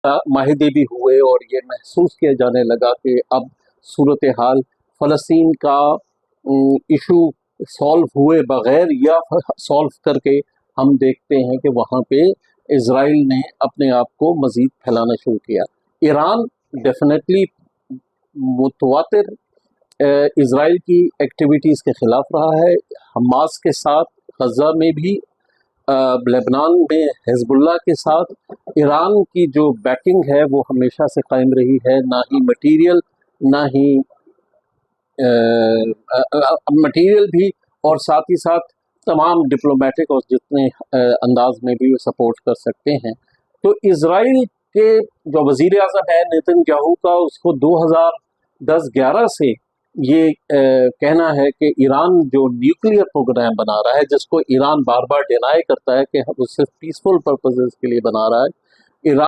माहिदे भी हुए और ये महसूस किया जाने लगा कि अब सूरत हाल फ़लस्तीन का इशू सॉल्व हुए बग़ैर या सॉल्व करके हम देखते हैं कि वहाँ पे इज़राइल ने अपने आप को मज़ीद फैलाना शुरू किया। ईरान डेफिनेटली मुतवातिर इज़राइल की एक्टिविटीज़ के ख़िलाफ़ रहा है। हमास के साथ गज़ा में भी, लेबनान में हिज़्बुल्लाह के साथ ईरान की जो बैकिंग है वो हमेशा से कायम रही है, ना ही मटीरियल ना ही मटीरियल भी, और साथ ही साथ तमाम डिप्लोमेटिक और जितने अंदाज में भी सपोर्ट कर सकते हैं। तो इज़राइल के जो वज़ीर आज़म है नेतन्याहू का, उसको 2010-11 से ये कहना है कि ईरान जो न्यूक्लियर प्रोग्राम बना रहा है, जिसको ईरान बार बार डिनाई करता है कि वो सिर्फ पीसफुल पर्पसेस के लिए बना रहा है, ईरान